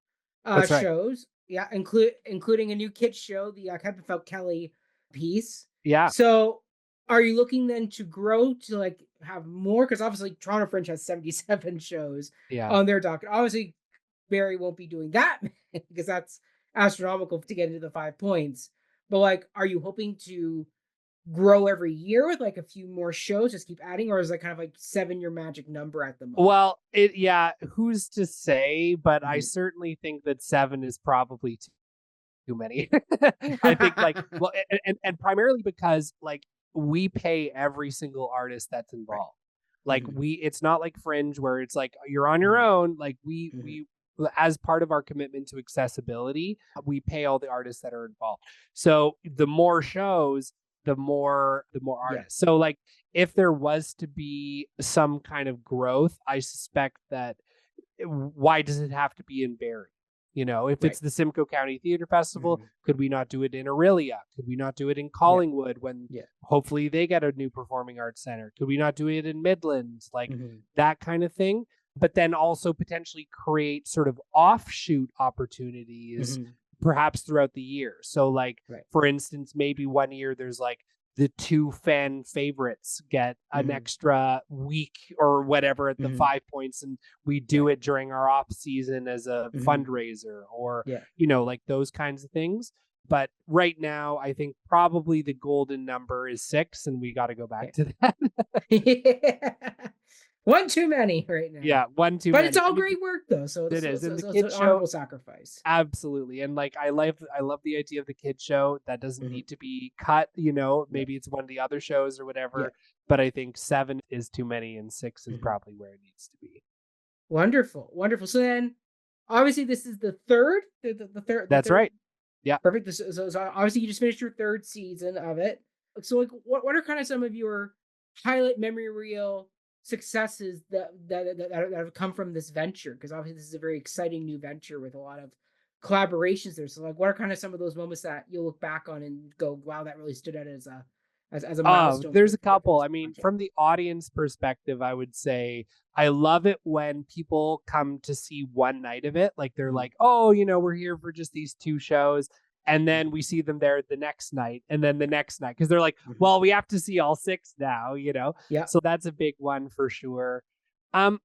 That's right. shows. Yeah, including a new kids show, the Kevin Felt Kelly piece. Yeah. So are you looking then to grow to, like, have more? Because obviously Toronto Fringe has 77 shows Yeah. on their docket. Obviously, Barry won't be doing that because that's astronomical to get into the 5 points. But, like, are you hoping to grow every year with like a few more shows, just keep adding, or is that kind of like 7 your magic number at the moment? Well, who's to say? But I Mhm. certainly think that 7 is probably too many. I think like, well, and primarily because like we pay every single artist that's Right. involved. Like Mhm. it's not like Fringe where it's like you're on your Mhm. own. Like Mhm. we as part of our commitment to accessibility, we pay all the artists that are involved. So the more shows, the more Yeah. artists. So like if there was to be some kind of growth, I suspect that why does it have to be in Barrie? You know, if Right. it's the Simcoe County Theatre Festival, Mhm. could we not do it in Aurelia? Could we not do it in Yeah. Collingwood when Yeah. hopefully they get a new performing arts center? Could we not do it in Midlands? Like Mhm. that kind of thing. But then also potentially create sort of offshoot opportunities Mhm. perhaps throughout the year. So like Right. for instance, maybe one year there's like the two fan favorites get an Mhm. extra week or whatever at the Mhm. 5 points, and we do Right. it during our off season as a Mhm. fundraiser or Yeah. like those kinds of things. But right now I think probably the golden number is 6, and we got to go back Okay. to that. Yeah. One too many right now. Yeah, one too But it's many. I all mean, great work though, so it is. And the it's kids an show, honorable sacrifice. absolutely. And like I love the idea of the kids show that doesn't Mhm. need to be cut, Yeah. maybe it's one of the other shows or Yeah. whatever. But I think 7 is too many and 6 is Mhm. probably where it needs to be. Wonderful, wonderful. So then, obviously, this is the third, the That's third. right. Yeah. Perfect. So obviously, you just finished your third season of it. So, like, what are kind of some of your highlight memory reel successes that have come from this venture? Because obviously, this is a very exciting new venture with a lot of collaborations there. So, like, what are kind of some of those moments that you'll look back on and go, "Wow, that really stood out as a milestone There's a for couple. this I mean, project." from the audience perspective, I would say I love it when people come to see one night of it. Like they're Mhm. like, oh, we're here for just these 2 shows. And then Mhm. we see them there the next night and then the next night because they're like, Mhm. well, we have to see all 6 now. Yeah. So that's a big one for sure. Um,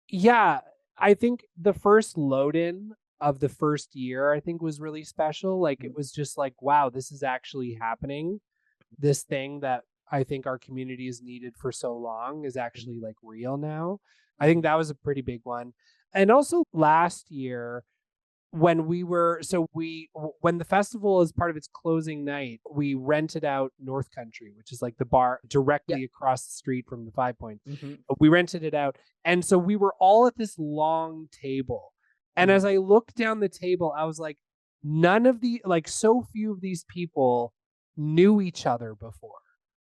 yeah, I think the first load in of the first year, I think was really special. Like it Mhm. was just like, wow, this is actually happening. This thing that I think our community has needed for so long is Mhm. actually like real now. I think Mhm. that was a pretty big one. And also last year when we were so we when the festival is part of its closing night, we rented out North Country, which is like the bar Yeah. directly across the street from the 5 Points. Mhm. We rented it out. And so we were all at this long table. And as Mhm. I looked down the table, I was like, none of the like so few of these people knew each other before.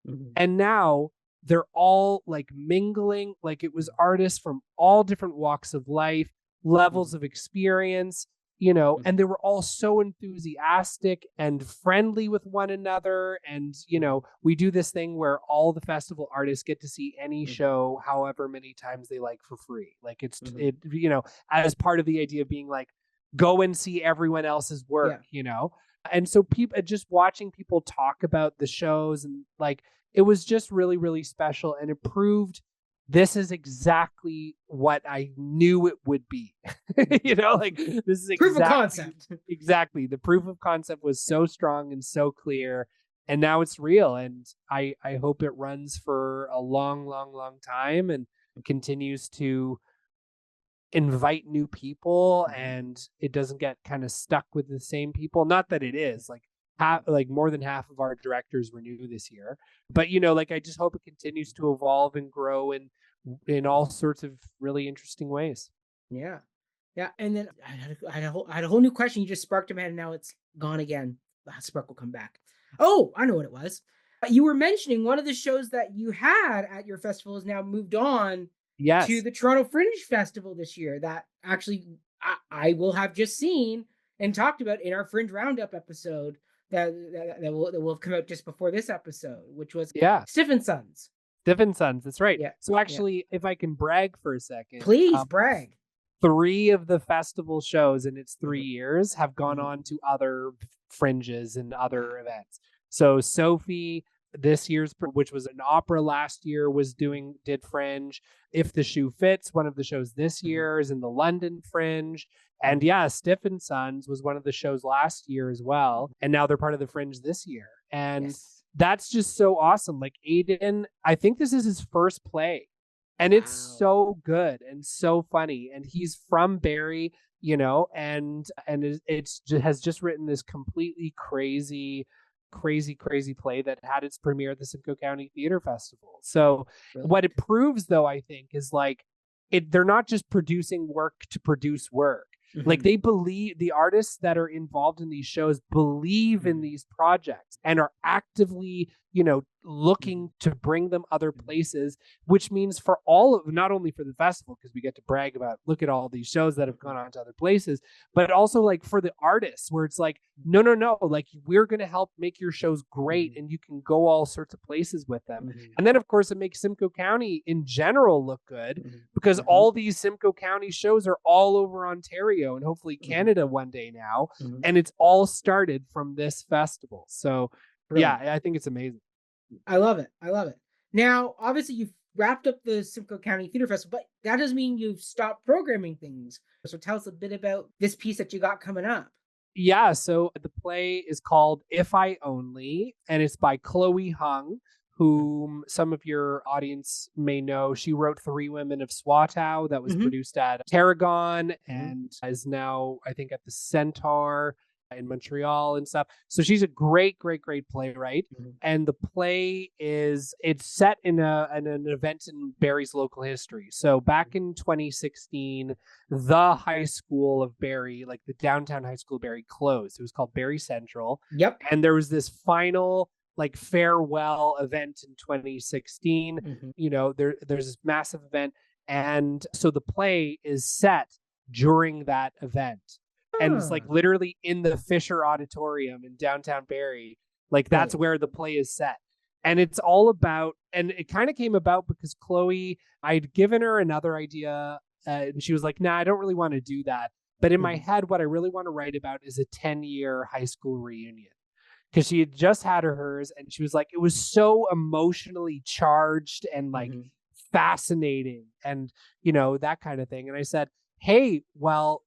Mhm. And now they're all like mingling, like it was artists from all different walks of life, levels Mhm. of experience, Mhm. and they were all so enthusiastic and friendly with one another. And, Mhm. we do this thing where all the festival artists get to see any Mhm. show however many times they like for free. Like Mhm. as part of the idea of being like, go and see everyone else's Yeah. work. And so people just watching people talk about the shows and like it was just really, really special. And it proved this is exactly what I knew it would be. Mhm. Like this is Proof of exactly, concept. exactly. The proof of concept was Yeah. so strong and so clear. And now it's real. And I hope it runs for a long, long, long time and continues to invite new people Mhm. and it doesn't get kind of stuck with the same people. Not that it is like like more than half of our directors were new this year, but like I just hope it continues to evolve and grow in all Mhm. sorts of really interesting ways. Yeah. Yeah. And then I had a whole new question. You just sparked in my head, and now it's gone again. That spark will come back. Oh, I know what it was. You were mentioning one of the shows that you had at your festival has now moved on to Yes. the Toronto Fringe Festival this year. That actually I will have just seen and talked about in our Fringe Roundup episode that will have come out just before this episode, which was Yeah. Stiff and Sons. Stiff Sons. That's right. Yeah. So Yeah. actually, if I can brag for a second, Please brag. 3 of the festival shows in its 3 Mhm. years have gone Mhm. on to other fringes and other Wow. events. So Sophie this year's which was an opera last year was did fringe. If the Shoe Fits, one of the shows this Mhm. year is in the London Fringe. And Mhm. yeah, Stiff and Sons was one of the shows last year as well. Mhm. And now they're part of the fringe this year. And Yes. that's just so awesome. Like Aiden, I think this is his first play, and it's Wow. so good and so funny. And he's from Barrie, and it's just, has just written this completely crazy play that had its premiere at the Simcoe County Theatre Festival. So what Brilliant. it proves, though, I think, is like they're not just producing work to produce work. Like Hmm. they believe, the artists that are involved in these shows believe in Hmm. these projects and are actively, looking Hmm. to bring them other places, which means for all of, not only for the festival, because we get to brag about, look at all these shows that have Hmm. gone on to other places, but also like for the artists, where it's like, no, like we're going to help make your shows great Hmm. and you can go all sorts of places with them. Hmm. And then, of course, it makes Simcoe County in general look good, Hmm. because Hmm. all these Simcoe County shows are all over Ontario and hopefully Hmm. Canada one day now. Hmm. And it's all started from this festival. So, yeah, Brilliant. I think it's amazing. I love it. I love it. Now, obviously, you've wrapped up the Simcoe County Theatre Festival, but that doesn't mean you've stopped programming things. So tell us a bit about this piece that you got coming up. Yeah, so the play is called If I Only, and it's by Chloe Hung, whom some of your audience may know. She wrote Three Women of Swatow, that was Hmm. produced at Tarragon Hmm. and is now, I think, at the Centaur in Montreal and stuff. So she's a great playwright. Hmm. And the play it's set in an event in Barrie's local history. So back in 2016, the high school of Barrie, like the downtown high school of Barrie, closed. It was called Barrie Central. Yep. And there was this final like farewell event in 2016. Hmm. There's this massive event. And so the play is set during that event. And it's like Ah, literally in the Fisher Auditorium in downtown Barrie. Like that's brilliant. where the play is set. And it's all about, and it kind of came about because Chloe, I'd given her another idea, and she was like, nah, I don't really want to do that. But in my Hmm. head, what I really want to write about is a 10-year high school reunion, because she had just had hers, and she was like, it was so emotionally charged and like Hmm. fascinating and, that kind of thing. And I said, hey, well,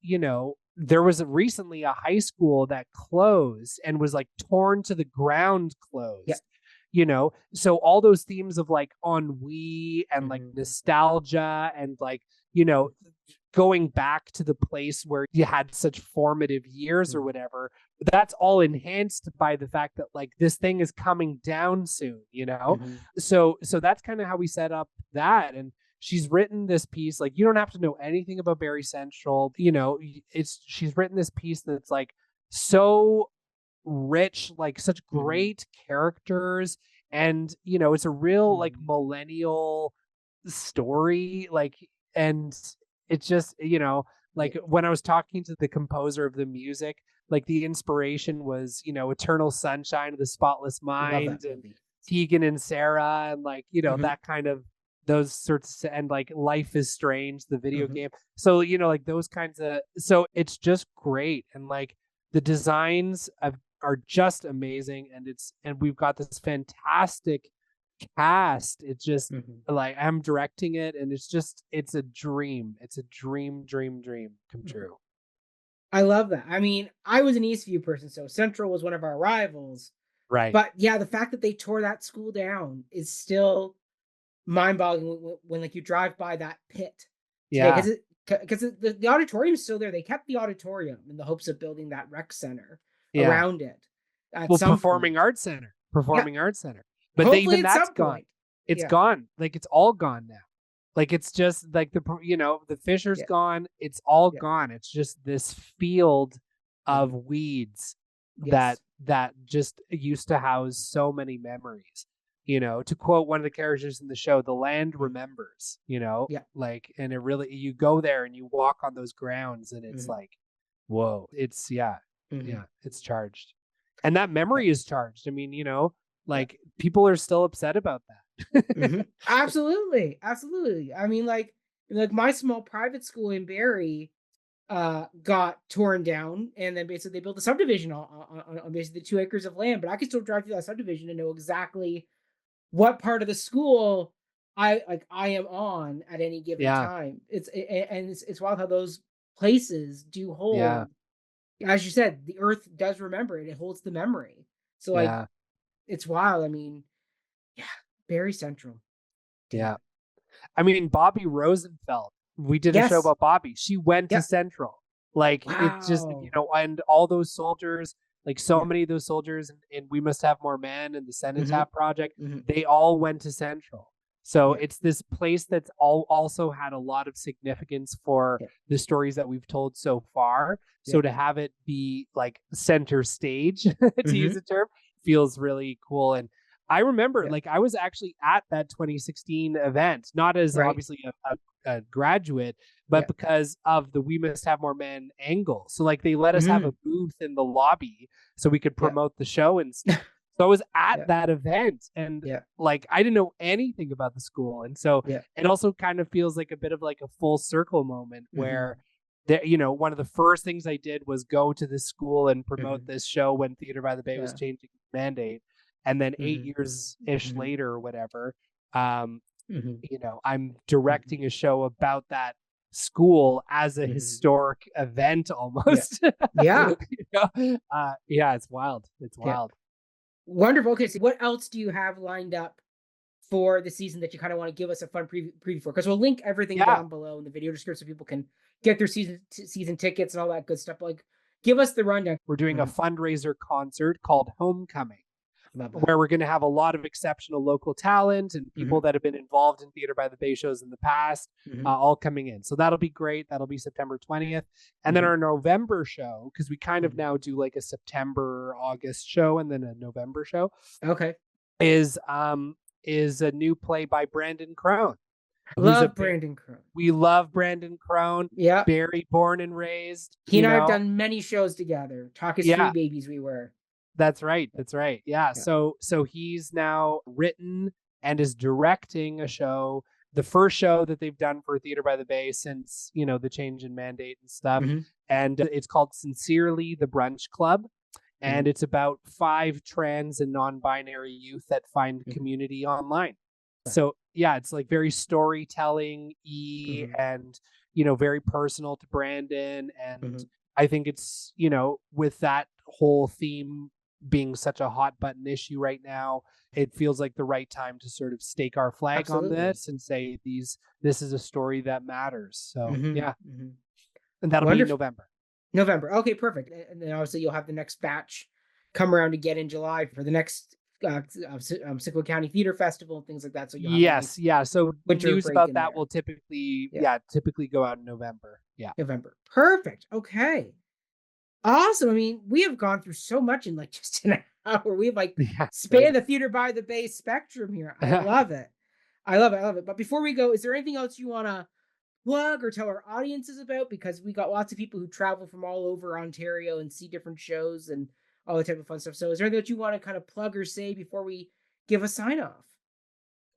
there was recently a high school that closed and was like torn to the ground Yep. closed. So all those themes of like ennui and like Hmm. nostalgia and like, you know, going back to the place where you had such formative years or Hmm. whatever, that's all enhanced by the fact that like this thing is coming down soon. Hmm. So that's kind of how we set up that. And she's written this piece, like you don't have to know anything about Barrie Central. She's written this piece that's like so rich, like such Hmm. great characters, and it's a real like Hmm. millennial story, like, and it's just, Yeah. like when I was talking to the composer of the music, like the inspiration was, Eternal Sunshine of the Spotless Love Mind that and movie. Tegan and Sarah, and like, Hmm. that kind of, those sorts and like Life is Strange, the video Hmm. game. So, like those kinds of, so it's just great. And like the designs are just amazing. And we've got this fantastic cast. It's just Hmm. like I'm directing it, and it's a dream. It's a dream come Hmm. true. I love that. I mean, I was an Eastview person, so Central was one of our rivals. Right. But yeah, the fact that they tore that school down is still mind-boggling when like you drive by that pit today, Yeah. because the auditorium's still there. They kept the auditorium in the hopes of building that rec center Yeah. around it at Well, some point. Yeah, Performing Arts Center. But hopefully even at that's some gone. point. It's Yeah, gone. Like it's all gone now. Like it's just like the Fisher's yeah, gone. It's all yeah. gone. It's just this field of Mhm. weeds that Yes. that just used to house so many memories. To quote one of the characters in the show, the land Mhm. remembers, Yeah. like, and it really, you go there and you walk on those grounds and it's Mhm. like, whoa, yeah, Mhm. it's charged. And that Yeah. memory is charged. I mean, Yeah. like people are still upset about that. Mhm. Absolutely. Absolutely. I mean, like my small private school in Barrie got torn down, and then basically they built a subdivision on basically 2 acres of land. But I can still drive through that subdivision and know exactly what part of the school I am on at any given Yeah. time. And it's wild how those places do Yeah. hold, as you said, the earth does remember it. It holds the memory. So like Yeah. It's wild. I mean, yeah, Barry Central. Damn Yeah. it. I mean, Bobby Rosenfeld, we did a show Yes. about Bobby. She went to Yep. Central. Like, it just, Wow. and all those soldiers, like so Yeah. many of those soldiers and We Must Have More Men and the Mm-hmm. Cenotaph Project, Mm-hmm. they all went to Central. So Yeah. it's this place that's also had a lot of significance for Yeah. the stories that we've told so far. Yeah. So to have it be like center stage, to Mm-hmm. use a term, feels really cool. And I remember, Yeah. like, I was actually at that 2016 event, not as Right. obviously a graduate, but Yeah. because of the We Must Have More Men angle. So, like, they let us have Mm-hmm. a booth in the lobby so we could Yeah. promote the show and stuff. So I was at Yeah. that event, and Yeah. like, I didn't know anything about the school. And so Yeah. it also kind of feels like a bit of like a full circle moment Mm-hmm. where there, one of the first things I did was go to this school and promote Mm-hmm. this show when Theater by the Bay was Yeah. changing its mandate. And then eight Mm-hmm. years ish Mm-hmm. later or whatever, um, Mm-hmm. I'm directing a show about that school as a Mm-hmm. historic event Yeah. almost. Yeah. Yeah, it's wild. It's Yeah. wild. Wonderful. Okay, so what else do you have lined up for the season that you kind of want to give us a fun preview for? Because we'll link everything Yeah, down below in the video description so people can get their season tickets and all that good stuff. Like, give us the rundown. we're doing a Mhm. fundraiser concert called Homecoming, Love that. where we're going to have a lot of exceptional local talent and people Hmm. that have been involved in Theater by the Bay shows in the past, Hmm. all coming in. So that'll be great. That'll be September 20th. And then Hmm. our November show, because we kind of Hmm. now do like a September, August show and then a November show, Okay. is a new play by Brandon Crone, who's a Love Brandon Crone. we love Brandon Crone, Yeah. Barry born and raised, He and I have done many shows together. Talk is free Yeah, babies we were. that's right. That's right. Yeah. Yeah. So he's now written and is directing a show, the first show that they've done for Theater by the Bay since, the change in mandate and stuff. Hmm. And it's called Sincerely the Brunch Club. Hmm. And it's about 5 trans and non-binary youth that find Hmm. community online. Right. So yeah, it's like very storytelling Hmm. and very personal to Brandon. And Hmm. I think it's, with that whole theme being such a hot button issue right now, it feels like the right time to sort of stake our flag on Absolutely. this and say this is a story that matters. So Hmm. yeah, Hmm. and that'll be in Wonderful. November. November. Okay, perfect. And then obviously you'll have the next batch come around again in July for the next Simcoe County Theatre Festival and things like that. So you'll have a nice Yes, yeah. So winter news break about in that there. will typically, Yeah, typically go out in November. Yeah. November. Perfect. Okay. Awesome. I mean, we have gone through so much in like just an hour. We've like Yeah. spanned the Theater by the Bay spectrum here. I love it. I love it. I love it. But before we go, is there anything else you want to plug or tell our audiences about? Because we got lots of people who travel from all over Ontario and see different shows and all the type of fun stuff. So is there anything that you want to kind of plug or say before we give a sign off?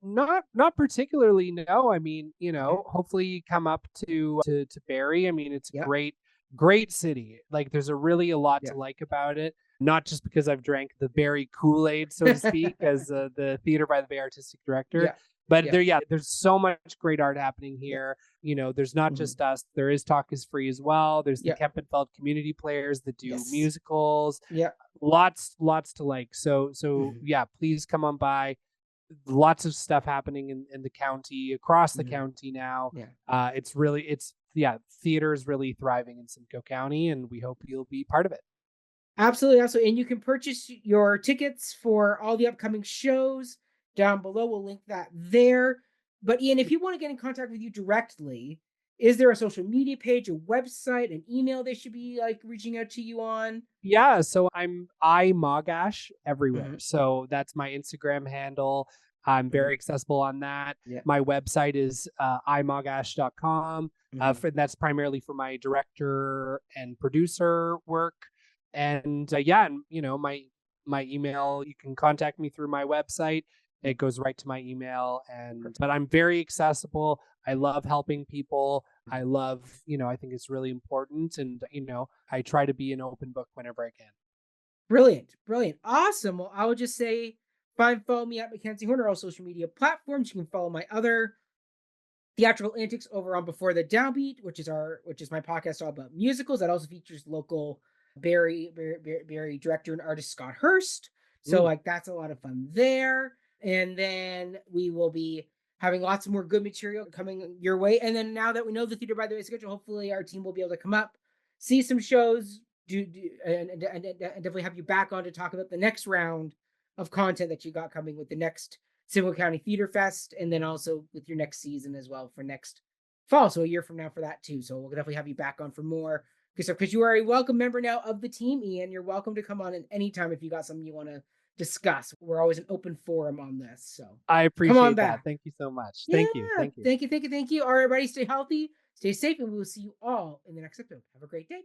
Not particularly, no. I mean, Okay. hopefully you come up to Barrie. I mean, it's a Yeah. great city. Like there's a lot Yeah. to like about it. Not just because I've drank the Barrie Kool-Aid, so to speak, as the Theater by the Bay artistic director, Yeah. but Yeah. there's so much great art happening Yeah. here. There's not Mhm. just us. There is Talk is Free as well. There's the Yeah. Kempenfeld community players that do Yes. musicals. Yeah. Lots to like. So Mhm. yeah, please come on by. Lots of stuff happening in the county, across the Mhm. county now. Yeah. Theater is really thriving in Simcoe County, and we hope you'll be part of it. Absolutely, absolutely. And you can purchase your tickets for all the upcoming shows down below. We'll link that there. But Ian, if you want to get in contact with you directly, is there a social media page, a website, an email they should be like reaching out to you on? Yeah, so I'm I Moggach everywhere. Hmm. So that's my Instagram handle. I'm Hmm. very accessible on that. Yeah. My website is imoggash.com. Hmm. That's primarily for my director and producer work. And yeah, and my email, you can contact me through my website. Yeah. It goes right to my email, and Perfect. but I'm very accessible. I love helping people. I Mhm. love, I think it's really important, and I try to be an open book whenever I can. Brilliant. Brilliant. Awesome. Well, I would just say follow me at Mackenzie Horner, all social media platforms. You can follow my other theatrical antics over on Before the Downbeat, which is my podcast all about musicals. That also features local Barry director and artist Scott Hurst. So Mm. like that's a lot of fun there. And then we will be having lots of more good material coming your way. And then now that we know the Theater by the Way schedule, hopefully our team will be able to come up, see some shows, and definitely have you back on to talk about the next round of content that you got coming with the next Simcoe County Theatre Fest, and then also with your next season as well for next fall. So a year from now for that too. So we'll definitely have you back on for more because you are a welcome member now of the team, Iain. You're welcome to come on at any time if you got something you want to discuss. We're always an open forum on this. So I come on appreciate that. back. Thank you so much. Yeah. Thank you. Thank you. Thank you. Thank you. Thank you. All right, everybody, stay healthy, stay safe, and we will see you all in the next episode. Have a great day.